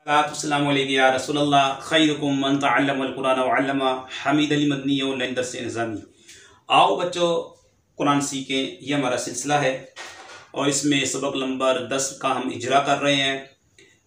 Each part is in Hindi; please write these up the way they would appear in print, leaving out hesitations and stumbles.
अस्सलामु अलैकुम या रसूलल्लाह खैरुकुम मन तअल्लमल कुरान व अल्लमा हमीद अली मदनी ऑनलाइन दर्स निज़ामी। आओ बच्चों कुरान सीखें, ये हमारा सिलसिला है और इसमें सबक नंबर 10 का हम इजरा कर रहे हैं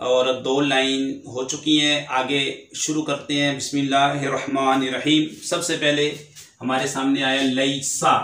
और 2 लाइन हो चुकी हैं। आगे शुरू करते हैं। बिस्मिल्लाहिर्रहमानिर्रहीम। सबसे पहले हमारे सामने आया लैसा।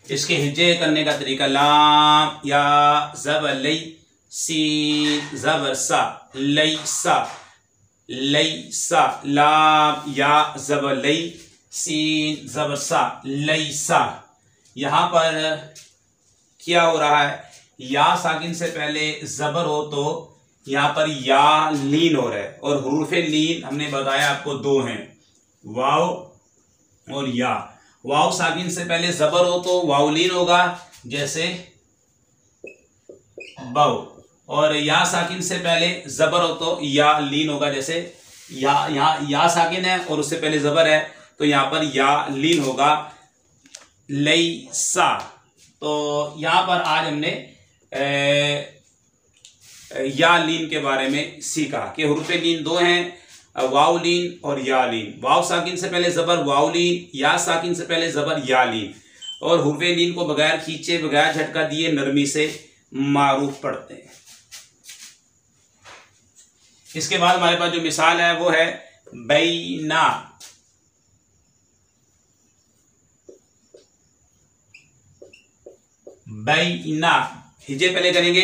इसके हिज्जे करने का तरीका लाम या ज़बर लई, सीन ज़बर सा, लैसा लैसा, लाम या ज़बर लई, सीन ज़बर सा, लैसा। यहाँ पर क्या हो रहा है, या साकिन से पहले ज़बर हो तो यहाँ पर या लीन हो रहा है और हुरूफ़े लीन हमने बताया आपको 2 हैं, वाव और या। वाव साकिन से पहले जबर हो तो वाव लीन होगा जैसे बव, और या साकिन से पहले जबर हो तो या लीन होगा जैसे या साकिन है और उससे पहले जबर है तो यहाँ पर या लीन होगा लैसा। तो यहाँ पर आज हमने या लीन के बारे में सीखा कि हुरूफ़े लीन 2 हैं, वाव लीन और या लीन। वाव साकिन से पहले जबर वाव लीन, या साकिन से पहले जबर या लीन। और हुरूफ़े लीन को बगैर खींचे बगैर झटका दिए नरमी से मारूफ पढ़ते हैं। इसके बाद हमारे पास जो मिसाल है वो है बैना। बैना हिजे पहले करेंगे,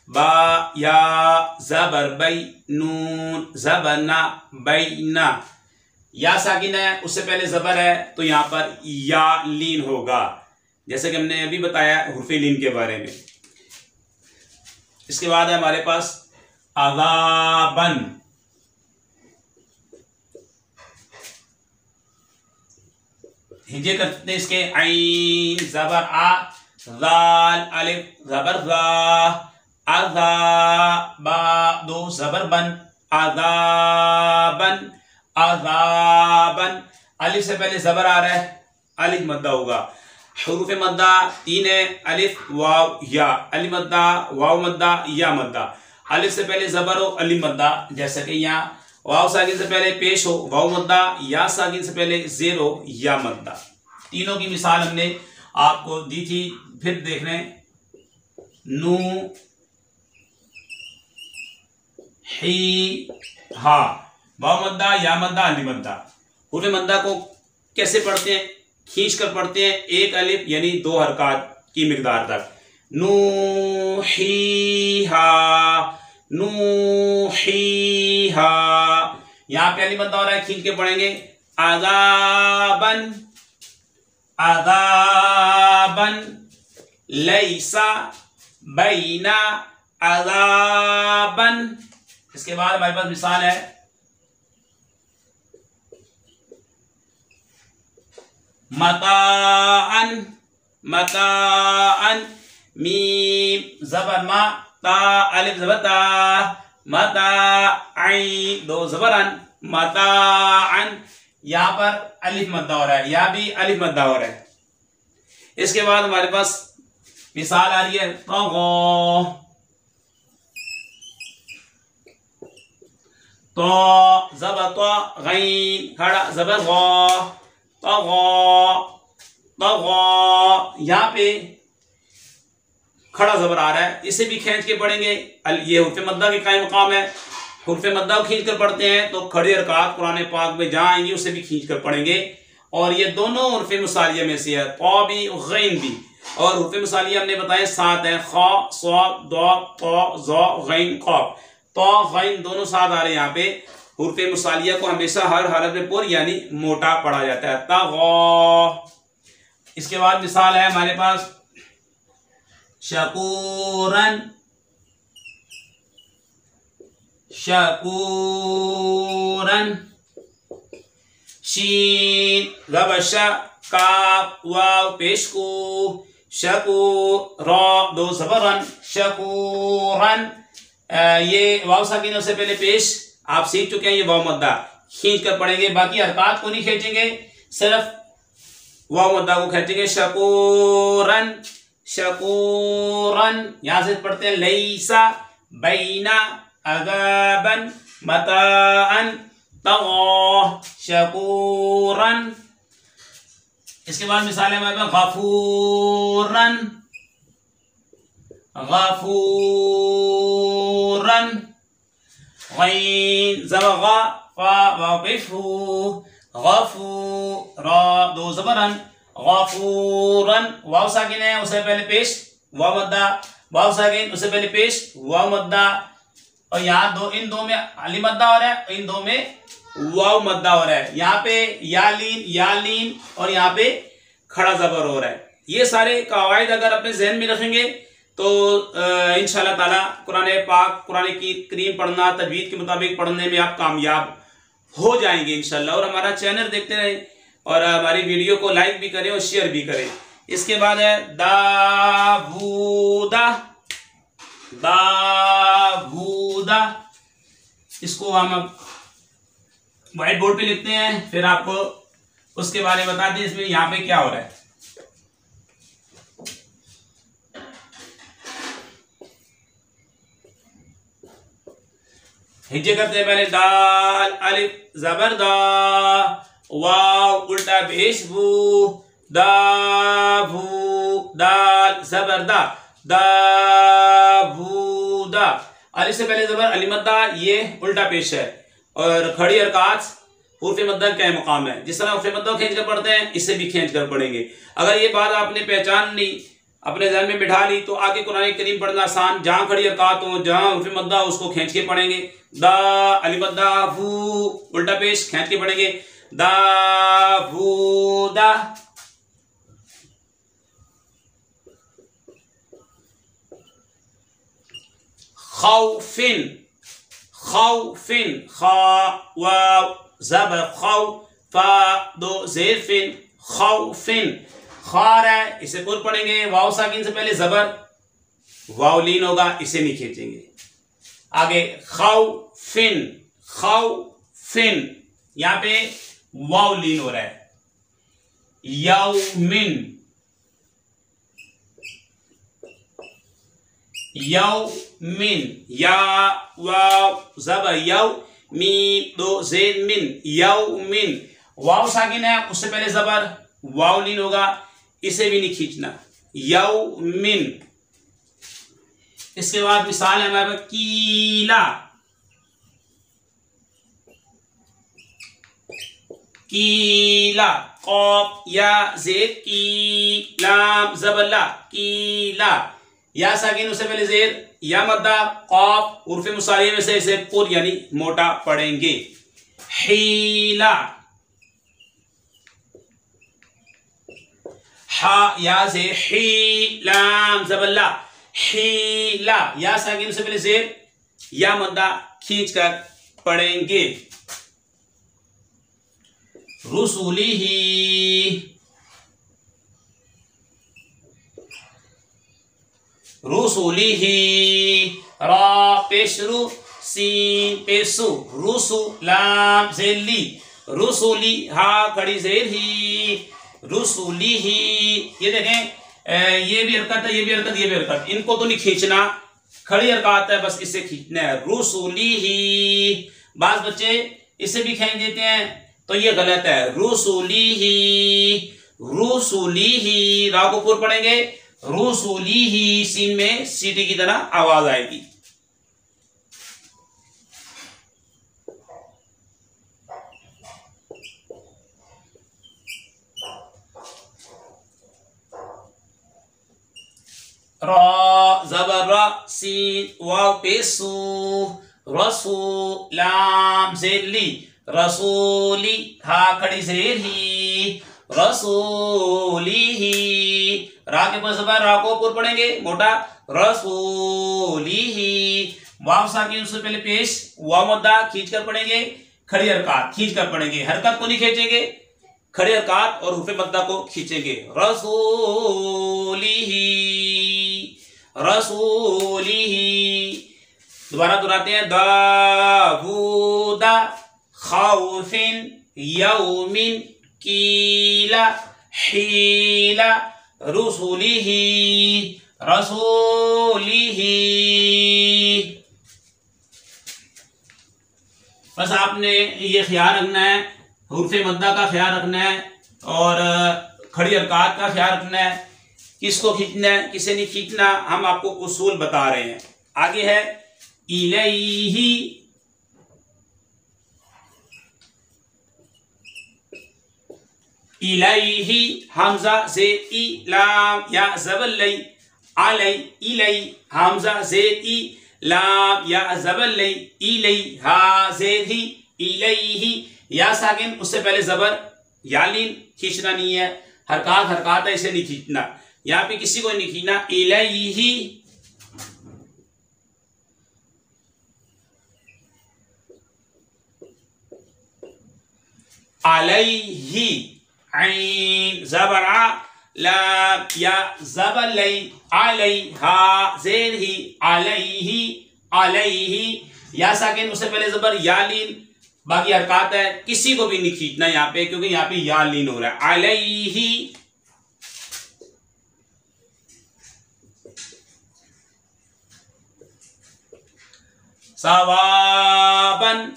बा या ज़बर बै, नून ज़बर ना, बैना। या साकिन है उससे पहले ज़बर है तो यहाँ पर या लीन होगा जैसे कि हमने अभी बताया हुरूफ़े लीन के बारे में। इसके बाद है हमारे पास अज़ाबन। हिजे करते हैं इसके, ऐन ज़बर आ, ज़ाल अलिफ ज़बर ज़ा, अज़ा बा 2 ज़बर बन, अज़ाबन अज़ाबन। अलिफ से पहले ज़बर आ रहा है, अलिफ मद्दा होगा। हुरूफ़े मद्दा 3 है, अलिफ वाव या, अलिफ मद्दा वाव मद्दा या मद्दा। अलिफ से पहले ज़बर हो अलिफ मद्दा, जैसे कि यहाँ वाव साकिन से पहले पेश हो वाव मद्दा, या साकिन से पहले ज़ेर हो या मद्दा। तीनों की मिसाल हमने आपको दी थी, फिर देख रहे हैं। नू ही हा, वाव मद्दा या मद्दा अलिफ मद्दा। हुरूफ़े मद्दा को कैसे पढ़ते हैं, खींच कर पढ़ते हैं, 1 अलिफ यानी 2 हरकत की मिकदार तक। नू ही हा, नू ही हा। यहाँ पे अलिफ मद्दा हो रहा है, खींच के पढ़ेंगे। अज़ाबन अज़ाबन, लैसा बैना अज़ाबन। इसके बाद हमारे पास मिसाल है मताअन। मताअन, मीम ज़बर मा, ता अलिफ ज़बर ता, मता ऐन 2 ज़बर अन, मताअन। यहाँ पर अलिफ मद्दा हो रहा है, या भी अलिफ मद्दा हो रहा है। इसके बाद हमारे पास मिसाल आ रही है तग़ा। तो ज़बर तो गैन खड़ा ज़बर गा, तग़ा तग़ा। यहाँ पे खड़ा ज़बर आ रहा है, इसे भी खींच के पढ़ेंगे। ये हुरूफ़े मद्दा के कायम मकाम है, हुरूफ़े मद्दा को खींच कर पढ़ते हैं तो खड़ी हरकत कुरान पाक में जहाँ आएंगी उसे भी खींच कर पढ़ेंगे। और ये दोनों हुरूफ़े मुसालिया में से है, तो भी गैन भी। और हुरूफ़े मुसालिया हमने बताए 7 है, खा स्वाद दा ता ज़ा गैन क़ाफ। तो गैन दोनों साथ आ रहे हैं। यहाँ पे हुरूफ़े मुसालिया को हमेशा हर हालत में पुर यानी मोटा पढ़ा जाता है, तग़ा। इसके बाद मिसाल है हमारे पास शकूरन। शकूरन, शीन ज़बर श, काफ वाव पेश को, शकू रा 2 ज़बरन, शकूरन। ये वाव साकिन से पहले पेश आप सीख चुके हैं, ये वाव मद्दा खींच कर पढ़ेंगे, बाकी हरकत को नहीं खींचेंगे, सिर्फ वाव मद्दा को खींचेंगे। शकूरन शकूरन, यहां से पढ़ते हैं लैसा बैना अगाबन मताअन तगा शकूरन। इसके बाद मिसाल है हमारे पास गफूरन गफूरन गैन ज़बगा वाक़िफ़ू गफूर दो ज़बरन गफूरन वाव साकिन है उससे पहले पेश वाव मद्दा वाव साकिन उससे पहले पेश वाव मद्दा और यहाँ इन दो में अली मद्दा हो रहा है इन दो में वाव मद्दा हो रहा है। यहाँ पे यालीन और यहाँ पे खड़ा जबर हो रहा है। ये सारे कवायद अगर अपने जहन में रखेंगे तो इंशाल्लाह ताला कुरान पाक कुरान की करीम पढ़ना तजवीद के मुताबिक पढ़ने में आप कामयाब हो जाएंगे इंशाल्लाह। और हमारा चैनल देखते रहें और हमारी वीडियो को लाइक भी करें और शेयर भी करें। इसके बाद है दावूदा दावूदा, इसको हम व्हाइट बोर्ड पे लिखते हैं फिर आपको उसके बारे में बताते हैं इसमें यहाँ पे क्या हो रहा है। हिज्जे करते हैं पहले दाल अलिफ ज़बर दा वाव उल्टा पेश बू दावू दाल ज़बर दा दावूदा। अलिफ से पहले ज़बर अली मद्दा ये उल्टा पेश है और खड़ी हरकत हुर्फ मद्दा क्या मकाम है। जिस तरह हुर्फ मद्दा खींच कर पढ़ते हैं इससे भी खींच कर पढ़ेंगे। अगर ये बात आपने पहचान ली अपने ज़हन में बिठा ली तो आगे कुरान करीम पढ़ना आसान। जहाँ खड़ी हरकत हो जहाँ हुर्फ मद्दा हो उसको खींच के पढ़ेंगे। दा अली मद्दा वू उल्टा पेश खींच के पढ़ेंगे दावूदा। खौफिन खौफिन खा वाव ज़बर खौ फा दो ज़ेर फिन खौफिन खार है इसे पूर पढ़ेंगे। वाव साकिन से पहले ज़बर वाव लीन होगा इसे नहीं खींचेंगे। आगे खौफिन खौफिन यहाँ पे वाव लीन हो रहा है। यौमिन यौमिन या वाव ज़बर यौ मीम दो ज़ेर मिन यौमिन वाव साकिन है उससे पहले ज़बर वाव लीन होगा इसे भी नहीं खींचना यौमिन। इसके बाद मिसाल है हमारे पास कीला कीला कौफ या ज़ेर की लाम ज़बर ला कीला या साकिन उससे पहले ज़ेर या मद्दा कौफ उर्फ मुसारी में से इसे पुर यानी मोटा पढ़ेंगे। हीला हा या से ही लाम ज़बर ला हीला या साकिन से पहले ज़ेर या मद्दा खींच कर पढ़ेंगे। रुसूलिही रुसूलिही रा पेशरु सीन पेशु रुसु लाम ज़ेली रुसूली हा खड़ी ज़ेर ही रुसूलिही। ये देखें ये भी हरकत है ये भी हरकत ये भी हरकत इनको तो नहीं खींचना खड़ी हरकत है बस इसे खींचना है रुसूलिही। बाज बच्चे इसे भी खींच देते हैं तो ये गलत है। रुसूलिही रुसूलिही रा को पूर पढ़ेंगे रुसूलिही सीन में सीटी की तरह आवाज आएगी। रा ज़बर रा सीन वाव पेशु रसू लाम ज़ेली रसूली हा खड़ी ज़ेर ही रसूली ही रा के पास रा को पूर पढ़ेंगे मोटा रसूली ही। वाव साकिन उससे पहले पेश वाव मद्दा खींच कर पढ़ेंगे खड़ी हरकत खींच कर पढ़ेंगे हरकत को नहीं खींचेंगे खड़ी हरकत और हुर्फ मद्दा को खींचेंगे। रसूली ही रसूली ही दोबारा दोहराते हैं दावूदा खौफिन यौमिन कीला हीला रुसूलिही रसूलिही। बस आपने ये ख्याल रखना है, हुर्फ़े मद्दा का ख्याल रखना है और खड़ी हरकत का ख्याल रखना है, किसको खींचना है किसे नहीं खींचना, हम आपको उसूल बता रहे हैं। आगे है इलैही, इलैही हमजा से ई लाम या ज़बर लई, अलई इलई हमजा से ई लाम या ज़बर लई, इलई हा से ही, इलैही या साकिन उससे पहले ज़बर या लीन, खींचना नहीं है, हरकत है इसे नहीं खींचना, यहाँ पे किसी को नहीं खींचना। इलैही अलैही ऐन ज़बर आ लाम या ज़बर लई, अलैहा ज़ेर ही, अलैही अलैही या साकिन उससे पहले ज़बर या लीन, बाकी हरकत है किसी को भी नहीं खींचना यहाँ पे क्योंकि यहाँ पे या लीन हो रहा है। अलैही सवाबन,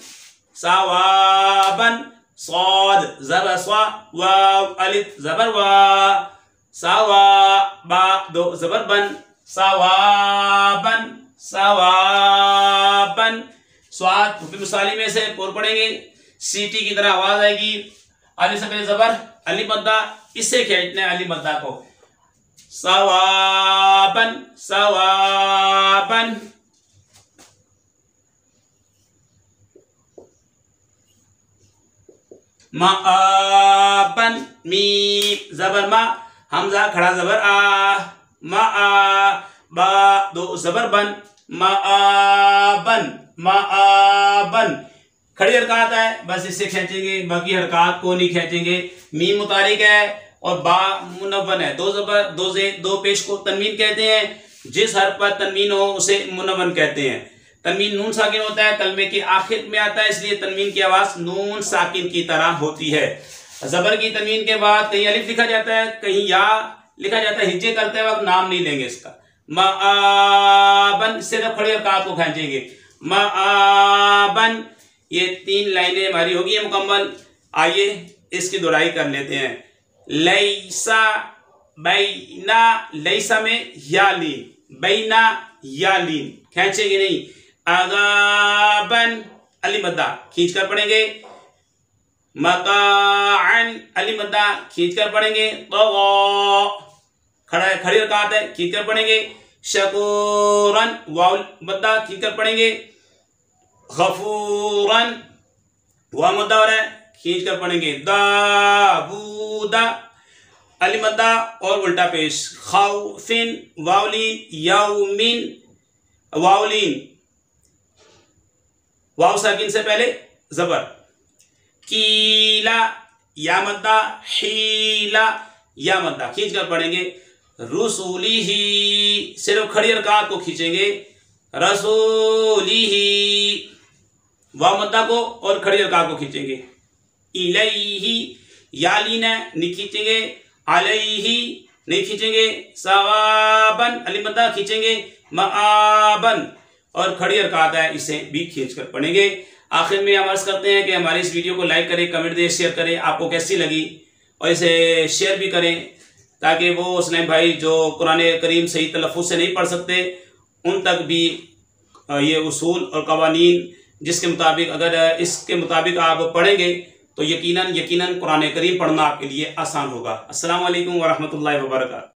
सवाबन सौद ज़बर स्वा, वाव अलिफ ज़बर वा, सवा बा दो ज़बर बन, सवाबन सवाबन। स्वाद मुसाली में से पोर पड़ेंगे, सीटी की तरह आवाज आएगी, अलिफ से पहले ज़बर, अलिफ मद्दा, इससे खींचना है अलिफ मद्दा को, सवाबन सवाबन। माअबन मीम ज़बर मा, हमजा खड़ा ज़बर आ, मा बा दो ज़बर बन, माअबन माअबन। खड़ी हरकत है बस इससे खींचेंगे, बाकी हरकत को नहीं खींचेंगे। मीम मुतारिक है और बा मुनव्वन है, दो ज़बर दो ज़े दो पेश को तनवीन कहते हैं। जिस हर्फ पर तनवीन हो उसे मुनव्वन कहते हैं। तनवीन नून साकिन होता है, कलमे के आखिर में आता है, इसलिए तनवीन की आवाज नून साकिन की तरह होती है। ज़बर की तनवीन के बाद कहीं अलिफ लिखा जाता है, कहीं या लिखा जाता है, हिज्जे करते वक्त नाम नहीं लेंगे इसका। माअबन सिर्फ खड़ी हरकत को खींचेंगे, माअबन। ये 3 लाइनें हमारी होगी मुकम्मल। आइए इसकी दोहराई कर लेते हैं। लैसा बैना, लैसा में या लीन, बैना या लीन खींचेंगे नहीं। अगाबन अली मद्दा खींच कर पढ़ेंगे, मकाअन अली मद्दा खींच कर पढ़ेंगे, खड़ी हरकत है खींच कर पढ़ेंगे। शकूरन वाव मद्दा खींच कर पढ़ेंगे। गफूरन वाव मद्दा हो रहा है खींच कर पढ़ेंगे। दाबूदा अली मद्दा और उल्टा पेश। खौफिन वावलीन, यौमिन वावलीन, वाव साकिन से पहले जबर। कीला या मद्दा, हीला या मद्दा खींच कर पढ़ेंगे। रसूली ही सिर्फ खड़ी हरकत को खींचेंगे। रसूली ही वाव मद्दा को और खड़ी हरकत को खींचेंगे। इलैही या लीना नहीं खींचेंगे, अलैही नहीं खींचेंगे। सवाबन अली मद्दा खींचेंगे। माअबन और खड़ी हरकत है इसे भी खींच कर पढ़ेंगे। आखिर में हम अर्ज करते हैं कि हमारे इस वीडियो को लाइक करें, कमेंट दें, शेयर करें, आपको कैसी लगी, और इसे शेयर भी करें ताकि वो सलीम भाई जो कुरान करीम सही तलफ़ुज़ से नहीं पढ़ सकते उन तक भी ये उसूल और कवानीन जिसके मुताबिक अगर इसके मुताबिक आप पढ़ेंगे तो यकीनन कुरान करीम पढ़ना आपके लिए आसान होगा। अस्सलामु अलैकुम वरहमतुल्लाहि वबरकातुहू।